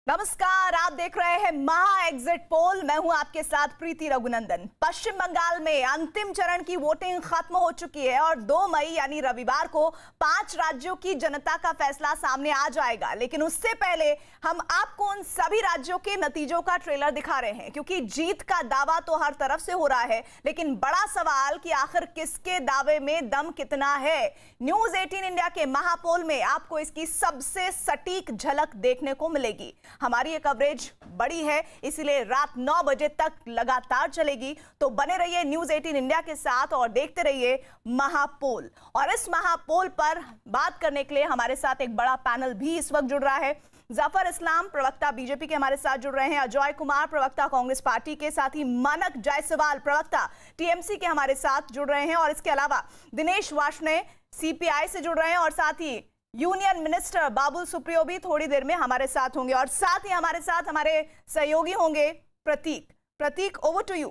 नमस्कार, आप देख रहे हैं महा एग्जिट पोल। मैं हूं आपके साथ प्रीति रघुनंदन। पश्चिम बंगाल में अंतिम चरण की वोटिंग खत्म हो चुकी है और 2 मई यानी रविवार को 5 राज्यों की जनता का फैसला सामने आ जाएगा। लेकिन उससे पहले हम आपको उन सभी राज्यों के नतीजों का ट्रेलर दिखा रहे हैं, क्योंकि जीत का दावा तो हर तरफ से हो रहा है, लेकिन बड़ा सवाल कि आखिर किसके दावे में दम कितना है। न्यूज 18 इंडिया के महापोल में आपको इसकी सबसे सटीक झलक देखने को मिलेगी। हमारी ये कवरेज बड़ी है, इसीलिए रात 9 बजे तक लगातार चलेगी। तो बने रहिए न्यूज 18 इंडिया के साथ और देखते रहिए महापोल। और इस महापोल पर बात करने के लिए हमारे साथ एक बड़ा पैनल भी इस वक्त जुड़ रहा है। जफर इस्लाम, प्रवक्ता बीजेपी के, हमारे साथ जुड़ रहे हैं। अजय कुमार, प्रवक्ता कांग्रेस पार्टी के, साथ ही मानक जायसवाल, प्रवक्ता टीएमसी के, हमारे साथ जुड़ रहे हैं। और इसके अलावा दिनेश वार्ष्णेय सीपीआई से जुड़ रहे हैं और साथ ही यूनियन मिनिस्टर बाबुल सुप्रियो भी थोड़ी देर में हमारे साथ होंगे। और साथ ही हमारे साथ हमारे सहयोगी होंगे प्रतीक, ओवर टू यू।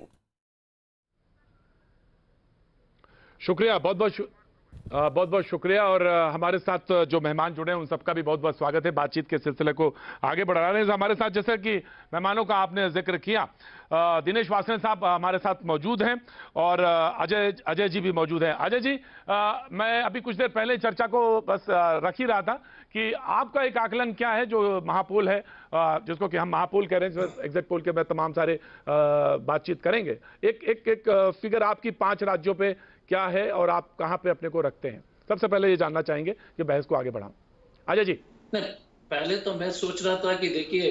शुक्रिया, बहुत बहुत शुक्रिया। और हमारे साथ जो मेहमान जुड़े हैं उन सबका भी बहुत बहुत स्वागत है। बातचीत के सिलसिले को आगे बढ़ा रहे हैं हमारे साथ, जैसे कि मेहमानों का आपने जिक्र किया, दिनेश वार्ष्णेय साहब हमारे साथ मौजूद हैं और अजय जी भी मौजूद हैं। अजय जी, मैं अभी कुछ देर पहले चर्चा को बस रख ही रहा था कि आपका एक आकलन क्या है जो महापोल है, जिसको कि हम महापोल कह रहे हैं, एग्जिट पोल के में तमाम सारे बातचीत करेंगे। एक फिगर आपकी 5 राज्यों पे क्या है और आप कहां पे अपने को रखते हैं, सबसे पहले ये जानना चाहेंगे कि बहस को आगे बढ़ाऊं। अजय जी। पहले तो मैं सोच रहा था कि देखिए,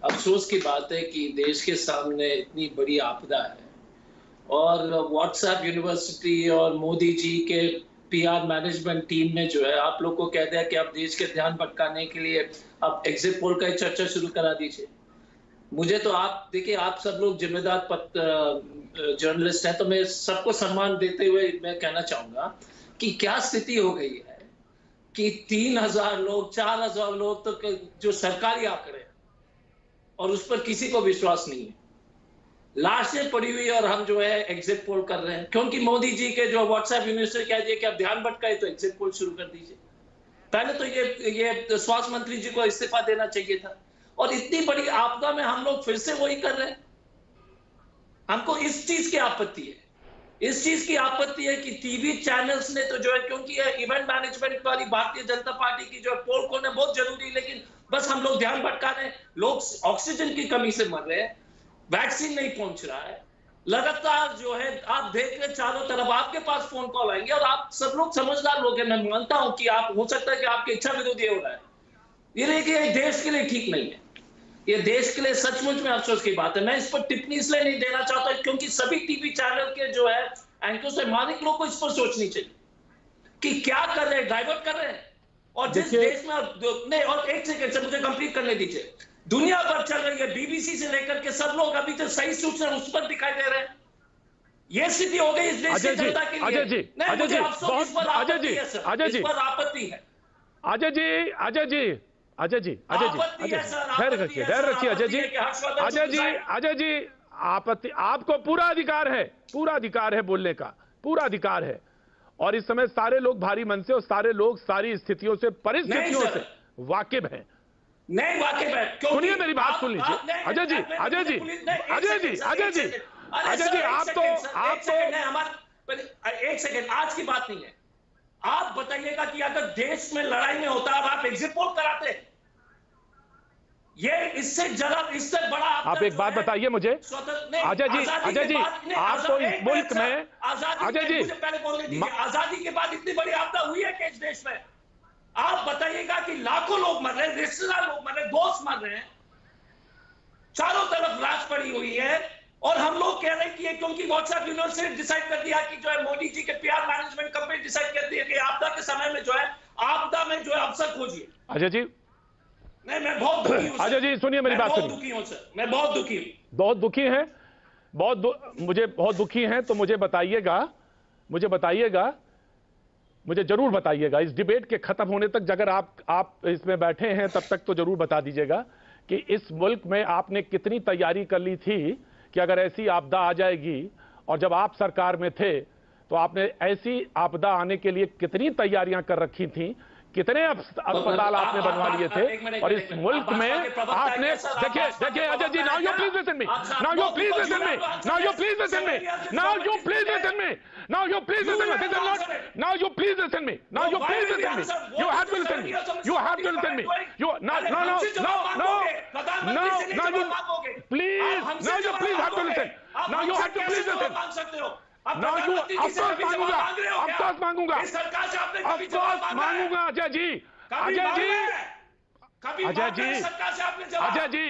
अफसोस की बात है कि देश के सामने इतनी बड़ी आपदा है और व्हाट्सएप यूनिवर्सिटी और मोदी जी के पीआर मैनेजमेंट टीम ने जो है आप लोग को कह दिया कि आप देश के ध्यान भटकाने के लिए आप एग्जिट पोल का चर्चा शुरू करा दीजिए। मुझे तो आप देखिए, आप सब लोग जिम्मेदार जर्नलिस्ट हैं, तो मैं सबको सम्मान देते हुए मैं कहना चाहूंगा कि क्या स्थिति हो गई है कि 3000 लोग, 4000 लोग तो जो सरकारी आंकड़े हैं और उस पर किसी को विश्वास नहीं है। लाशें पड़ी हुई और हम जो है एग्जिट पोल कर रहे हैं क्योंकि मोदी जी के जो व्हाट्सएप यूनिवर्सिटी कह दिए कि आप ध्यान भटकाए तो एग्जिट पोल शुरू कर दीजिए। पहले तो ये स्वास्थ्य मंत्री जी को इस्तीफा देना चाहिए था। और इतनी बड़ी आपदा में हम लोग फिर से वही कर रहे हैं। हमको इस चीज की आपत्ति है, इस चीज की आपत्ति है कि टीवी चैनल्स ने तो जो है, क्योंकि ये इवेंट मैनेजमेंट वाली भारतीय जनता पार्टी की जो है पोल खोलना बहुत जरूरी है, लेकिन बस हम लोग ध्यान भटका रहे हैं। लोग ऑक्सीजन की कमी से मर रहे हैं, वैक्सीन नहीं पहुंच रहा है, लगातार जो है आप देख रहे चारों तरफ आपके पास फोन कॉल आएंगे। और आप सब लोग समझदार लोग हैं, मैं मानता हूं कि आप, हो सकता है कि आपकी इच्छा विरोधी हो रहा है। ये देखिए, देश के लिए ठीक नहीं है, ये देश के लिए सचमुच में अफसोस की बात है। मैं इस पर टिप्पणी इसलिए नहीं देना चाहता क्योंकि सभी टीवी चैनल के जो है एंकर से मालिक लोग को इस पर सोचनी चाहिए कि क्या कर रहे हैं, डाइवर्ट कर रहे हैं। और जिस देश में नहीं, और एक सेकंड से मुझे कंप्लीट करने दीजिए, दुनिया भर चल रही है, बीबीसी से लेकर के सब लोग अभी जो सही सूचना उस पर दिखाई दे रहे हैं। ये स्थिति हो गई इस देश की जनता के लिए। अजय जी, अजय जी, आपत्ति है। अजय जी, खैर रखिए अजय जी, आपत्ति, आपको पूरा अधिकार है बोलने का, पूरा अधिकार है। और इस समय सारे लोग भारी मन से और सारे लोग सारी स्थितियों से, परिस्थितियों से वाकिफ हैं। नहीं वाकिफ है, सुनिए मेरी बात, सुन लीजिए अजय जी, आप तो एक सेकंड, आज की बात नहीं है। आप बताइएगा कि अगर देश में लड़ाई में होता और आप एग्जिट पोल कराते, ये इससे बड़ा आप एक बात बताइए मुझे अजय जी, आप तो इस मुल्क में, अजय जी, पहले बोलने दीजिए, आजादी के बाद इतनी बड़ी आपदा हुई है कि इस देश में आप बताइएगा कि लाखों लोग मर रहे हैं, रिश्तेदार लोग मर रहे हैं, दोस्त मर रहे हैं, चारों तरफ लाश पड़ी हुई है। और हम लोग कह रहे हैं कि ये क्योंकि व्हाट्सएप यूनिवर्सिटी डिसाइड कर दिया कि जो है मोदी जी के पीआर मैनेजमेंट कंपनी डिसाइड कर दी है कि आपदा के समय में जो है, आपदा में जो है अवसर खोजिए। अजय जी, नहीं, मैं बहुत दुखी हूं। अजय जी सुनिए मेरी बात, सुनिए। दुखी हूं सर, मैं बहुत दुखी हूं। बहुत दुखी हैं, मुझे बहुत दुखी हैं, तो मुझे बताइएगा, मुझे जरूर बताइएगा। इस डिबेट के खत्म होने तक अगर आप इसमें बैठे हैं तब तक तो जरूर बता दीजिएगा कि इस मुल्क में आपने कितनी तैयारी कर ली थी कि अगर ऐसी आपदा आ जाएगी, और जब आप सरकार में थे तो आपने ऐसी आपदा आने के लिए कितनी तैयारियां कर रखी थी कितने अस्पताल आपने बनवा लिए थे और इस मुल्क में आपने देखिए Ajay ji, now you please listen me, now you please listen me, now you please listen me, now you please listen me, now you please listen me, this is not, now you please listen me, now you please listen me, you have to listen me, you have to listen me, you no please, now you please have to listen, now you have to please listen, now you अफसोस मांगूंगा, अफसोस मांगूंगा, अफसोस मांगूंगा अजय जी, अजय जी, अजय जी, अजय जी,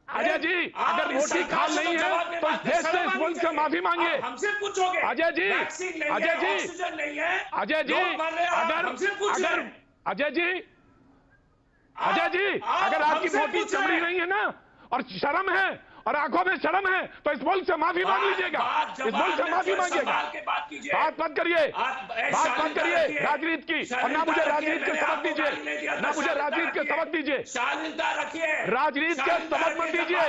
अजय जी, अगर रोटी खाल नहीं है तो इस देश से, इस मुल्क से माफी मांगिए। हमसे पूछोगे अजय जी, अजय जी, अजय जी, अगर अजय जी, अजय जी, अगर आपकी मोटी चमड़ी नहीं है ना और शर्म है और आंखों में शर्म है तो इस मुल्क से माफी मांग लीजिएगा, इस मुल्क से माफी मांगिएगा। बात मत करिए, बात मत करिए राजनीति की, और ना मुझे राजनीति के सबक दीजिए, ना मुझे राजनीति के सबक दीजिए, राजनीति के सबक मत दीजिए।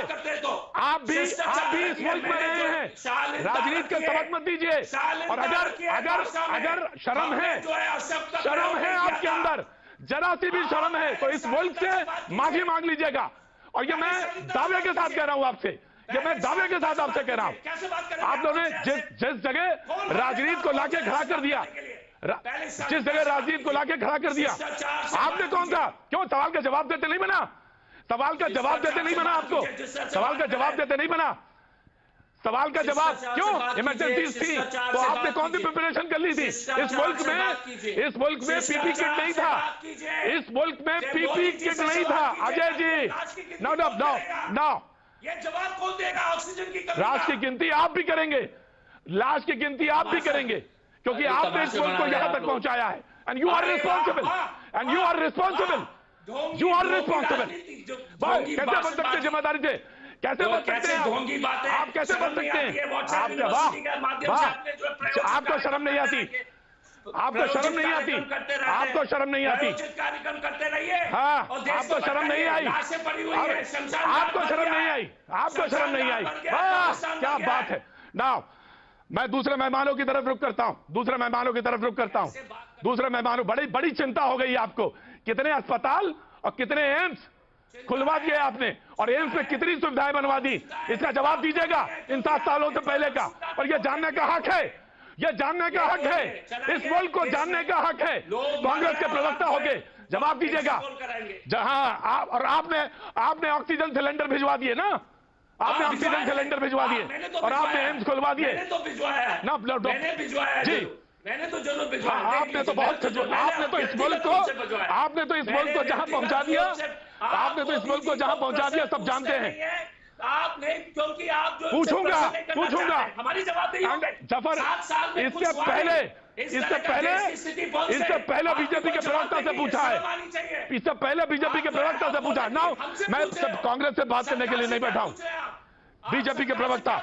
आप भी इस मुल्क में रहे हैं, राजनीति के सबक मत दीजिए। और अगर शर्म है आपके अंदर, जरा सी भी शर्म है तो इस मुल्क से माफी मांग लीजिएगा। और ये मैं दावे के साथ कह रहा हूं आपसे, ये मैं दावे के साथ आपसे कह रहा हूं। आप लोगों ने जिस जगह राजनीति को लाके खड़ा कर दिया, जिस जगह राजनीति को लाके खड़ा कर दिया, आपने कौन सा, क्यों सवाल का जवाब देते नहीं बना, सवाल का जवाब देते नहीं बना आपको, सवाल का जवाब देते नहीं बना, सवाल का जवाब क्यों, इमरजेंसी थी तो आपने कौन सी प्रिपरेशन कर ली थी? इस मुल्क में पीपी किट नहीं था, इस मुल्क में पीपी किट नहीं था Ajay ji. No no no no, ये जवाब कौन देगा? ऑक्सीजन की कमी लाश की गिनती आप भी करेंगे, लाश की गिनती आप भी करेंगे, क्योंकि आपने इस मुल्क को यहां तक पहुंचाया है। And you are responsible, and you are responsible, you are responsible. कैसे बन सकते जिम्मेदारी से, कैसे बन सकते हैं आप, कैसे बन सकते हैं आप? आपको शर्म नहीं आती, आपको शर्म नहीं आती, आपको शर्म नहीं आती, कार्यक्रम करते रहिए। हाँ, आपको शर्म नहीं आई, आपको शर्म नहीं आई, आपको शर्म नहीं आई। क्या बात है। नाउ मैं दूसरे मेहमानों की तरफ रुख करता हूं, दूसरे मेहमानों की तरफ रुख करता हूं। दूसरे मेहमानों, बड़ी चिंता हो गई आपको, कितने अस्पताल और कितने एम्स खुलवा दिए आपने, और एम्स में कितनी सुविधाएं बनवा दी, इसका जवाब दीजिएगा इन 7 सालों से पहले का। और यह जानने का हक है, यह जानने का हक है, इस मुल्क को जानने का हक है। कांग्रेस के प्रवक्ता होंगे, जवाब दीजिएगा। जहां और आपने ऑक्सीजन सिलेंडर भिजवा दिए ना, आपने ऑक्सीजन सिलेंडर भिजवा दिए और आपने एम्स खुलवा दिए ना, जी मैंने तो जरूर भिजवाया। आपने तो बहुत, आपने तो इस मुल्क को जहां पहुंचा दिया, आपने तो इस मुल्क को जहां पहुंचा दिया सब जानते हैं। आपने, क्योंकि आप जो पूछूंगा हमारी जवाबदेही जफर, इससे पहले बीजेपी के प्रवक्ता से पूछा है, इससे पहले बीजेपी के प्रवक्ता से पूछा। नाउ मैं कांग्रेस से बात करने के लिए नहीं बैठा हूं, बीजेपी के प्रवक्ता,